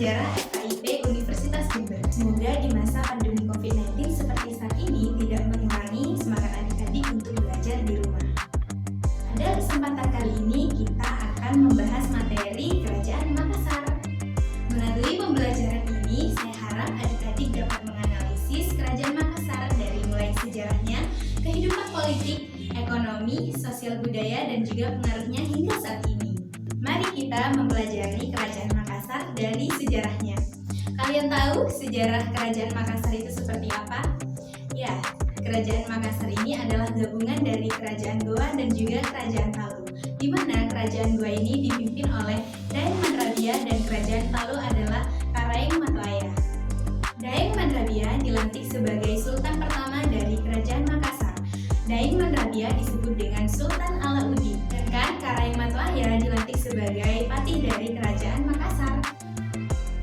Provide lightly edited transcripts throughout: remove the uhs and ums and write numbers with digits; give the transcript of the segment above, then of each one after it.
Sejarah FKIP Universitas Jember. Semoga di masa pandemi COVID-19 seperti saat ini tidak mengurangi semangat adik-adik untuk belajar di rumah. Pada kesempatan kali ini kita akan membahas materi Kerajaan Makassar. Melalui pembelajaran ini, saya harap adik-adik dapat menganalisis Kerajaan Makassar dari mulai sejarahnya, kehidupan politik, ekonomi, sosial budaya, dan juga pengaruhnya hingga saat ini. Mari kita mempelajari Kerajaan Makassar dari sejarahnya. Kalian tahu sejarah Kerajaan Makassar itu seperti apa? Ya, Kerajaan Makassar ini adalah gabungan dari Kerajaan Goa dan juga Kerajaan Palu, di mana Kerajaan Goa ini dipimpin oleh Daeng Mandrabia dan Kerajaan Palu adalah Karaeng Matlaya. Daeng Mandrabia dilantik sebagai Sultan pertama dari Kerajaan Makassar. Daeng Mandrabia disebut dengan Sultan Alauddin, sedangkan Karaeng Matlaya dilantik sebagai patih dari Kerajaan Makassar.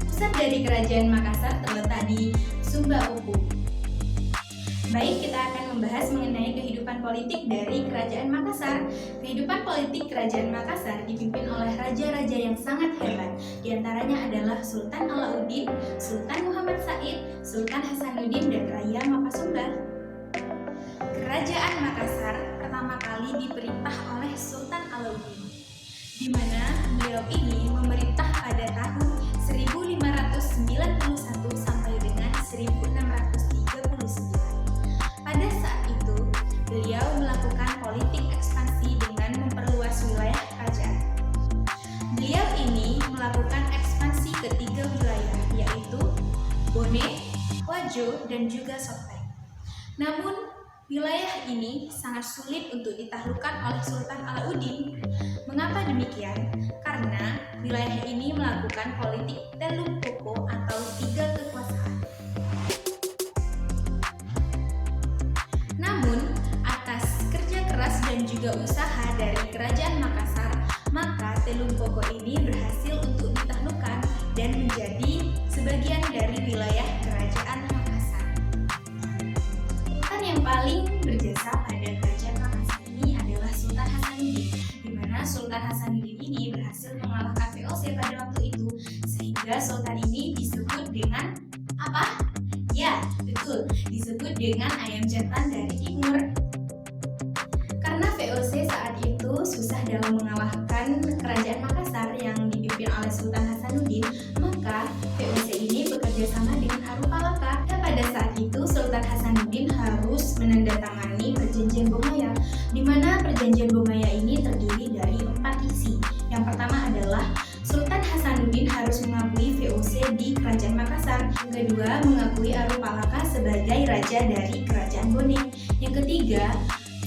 Pusat dari Kerajaan Makassar terletak di Sumba Upu. Baik, kita akan membahas mengenai kehidupan politik dari Kerajaan Makassar. Kehidupan politik Kerajaan Makassar dipimpin oleh raja-raja yang sangat hebat. Di antaranya adalah Sultan Alauddin, Sultan Muhammad Said, Sultan Hasanuddin, dan Raya Mapasunggal. Kerajaan Makassar pertama kali diperintah oleh Sultan Alauddin, di mana beliau ini memerintah pada tahun 1591 sampai dengan 1639. Pada saat itu, beliau melakukan politik ekspansi dengan memperluas wilayah kerajaan. Beliau ini melakukan ekspansi ke 3 wilayah, yaitu Bone, Wajo, dan juga Sopeng. Namun, wilayah ini sangat sulit untuk ditaklukkan oleh Sultan Alauddin. Mengapa demikian? Karena wilayah ini melakukan politik telung koko atau 3 kekuasaan. Namun, atas kerja keras dan juga usaha dari Kerajaan Makassar, maka telung koko ini berhasil untuk ditaklukkan dan menjadi sebagian dari wilayah Kerajaan Makassar. Sultan yang paling berjasa pada Kerajaan Makassar ini adalah Sultan Hasanuddin, di mana Sultan Hasanuddin ini berhasil mengalahkan VOC pada waktu itu, sehingga Sultan ini disebut dengan apa? Ya, betul, disebut dengan ayam jantan dari timur. Karena VOC saat itu susah dalam mengalahkan Kerajaan Makassar yang dipimpin oleh Sultan Hasanuddin, maka VOC ini bekerja sama dengan Harupalaka. Dan pada saat itu Sultan Hasanuddin harus menandatangani Perjanjian Bongaya, di mana Perjanjian Bongaya ini terdiri dari 4 isi. Yang pertama adalah Sultan Hasanuddin harus mengakui VOC di Kerajaan Makassar. Yang kedua, mengakui Harupalaka sebagai raja dari Kerajaan Bone. Yang ketiga,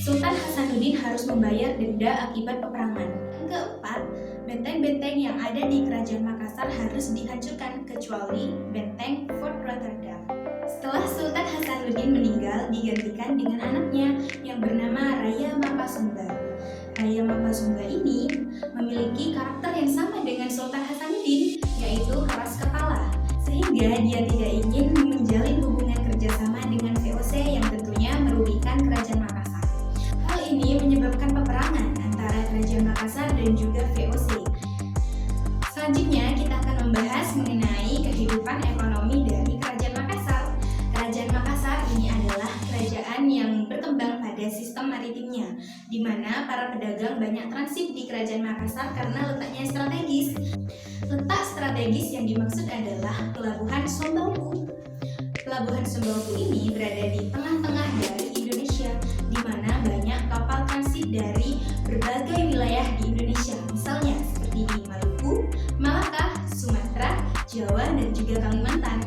Sultan Hasanuddin harus membayar denda akibat peperangan. Yang keempat, benteng-benteng yang ada di Kerajaan Makassar harus dihancurkan kecuali benteng Fort Rotterdam. Setelah Sultan Hasanuddin meninggal, digantikan dengan anaknya yang bernama Raya Mapasunggal. Raya Mapasunggal ini memiliki karakter yang sama dengan Sultan Hasanuddin, yaitu keras kepala, sehingga dia tidak ingin menjalin hubungan kerjasama dengan VOC yang tentunya merugikan Kerajaan Makassar. Hal ini menyebabkan peperangan antara Kerajaan Makassar dan juga VOC. Selanjutnya kita akan membahas mengenai kehidupan ekonomi dari Kerajaan Makassar. Kerajaan Makassar ini adalah kerajaan yang berkembang pada sistem maritimnya, di mana para pedagang banyak transit di Kerajaan Makassar karena letaknya strategis. Letak strategis yang dimaksud adalah Pelabuhan Sombauku. Pelabuhan Sombauku ini berada di tengah-tengah dari Indonesia, di mana banyak kapal transit dari berbagai wilayah di Indonesia, misalnya seperti di Maluku, Malaka, Sumatera, Jawa, dan juga Kalimantan.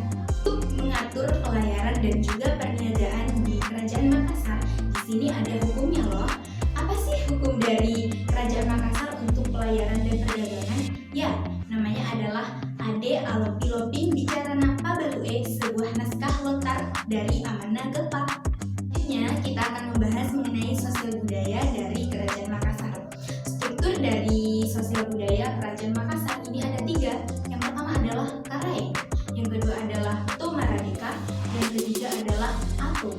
Untuk mengatur pelayaran dan juga perniagaan di Kerajaan Makassar, di sini ada hukumnya loh. Apa sih hukum dari Kerajaan Makassar untuk pelayaran dan perdagangan? Ya, namanya adalah Ade Alopi Loping Bicarana Pabalue, sebuah naskah lontar dari Amanah Gepak. Selanjutnya kita akan membahas mengenai sosial budaya dari Kerajaan Makassar. Struktur dari sosial budaya Kerajaan Makassar ini ada 3. Yang pertama adalah Karaeng, yang kedua adalah Tomaradeka, yang ketiga adalah Ato.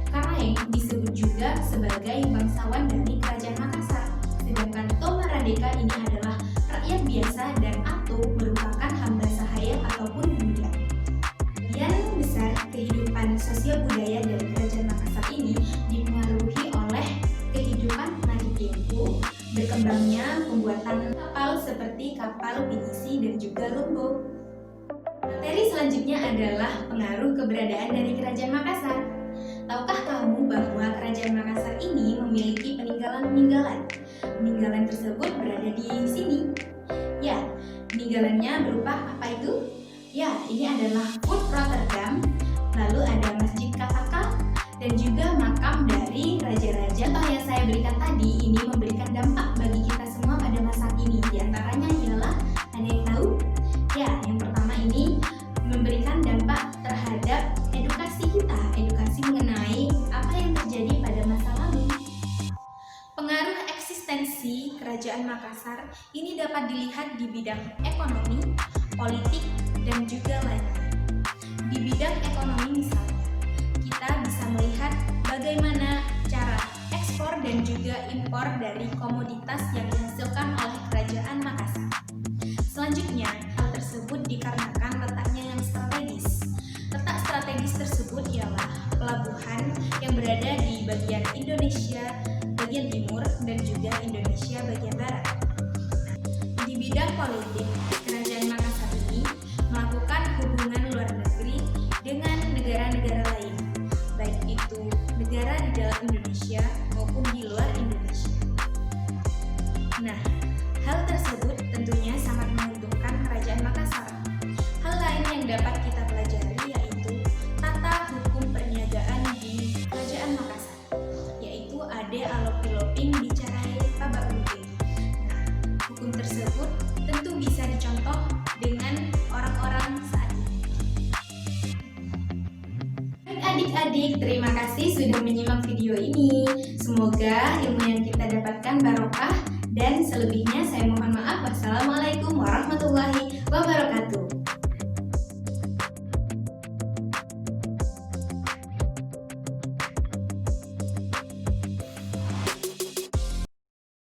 Karaeng disebut juga sebagai bangsawan dari Kerajaan Makassar, sedangkan Tomaradeka ini adalah rakyat biasa dan Ato merupakan hamba sahaya atau berkembangnya pembuatan kapal seperti kapal pinisi dan juga longboat. Materi selanjutnya adalah pengaruh keberadaan dari Kerajaan Makassar. Tahukah kamu bahwa Kerajaan Makassar ini memiliki peninggalan-peninggalan? Peninggalan tersebut berada di sini. Ya, peninggalannya berupa apa itu? Ya, ini adalah Fort Rotterdam, lalu ada Masjid Kataka, dan juga makam dari raja-raja. Contoh yang saya berikan tadi ini memberikan dampak bagi kita semua pada masa kini. Di antaranya ialah, ada yang tahu? Ya, yang pertama ini memberikan dampak terhadap edukasi kita, edukasi mengenai apa yang terjadi pada masa lalu. Pengaruh eksistensi Kerajaan Makassar ini dapat dilihat di bidang ekonomi, politik, dan juga lainnya. Di bidang ekonomi misalnya, kita bisa melihat bagaimana cara ekspor dan juga impor dari komoditas yang dihasilkan oleh Kerajaan Makassar. Selanjutnya, hal tersebut dikarenakan letaknya yang strategis. Letak strategis tersebut ialah pelabuhan yang berada di bagian Indonesia bagian timur dan juga Indonesia bagian barat. Di bidang politik, Kerajaan Makassar ini melakukan hubungan luar negeri dengan negara-negara lain, baik itu negara di dalam Indonesia maupun di luar Indonesia. Nah, hal tersebut tentunya sangat menguntungkan Kerajaan Makassar. Hal lain yang dapat kita pelajari yaitu tata hukum perniagaan di Kerajaan Makassar, yaitu Ade Alopiloping Bicarai Pabak Uge. Nah, hukum tersebut tentu bisa dicontoh dengan orang-orang saat ini. Adik-adik, terima kasih sudah menyimak video ini. Semoga ilmu yang kita dapatkan barokah, dan selebihnya saya mohon maaf. Wassalamualaikum warahmatullahi wabarakatuh.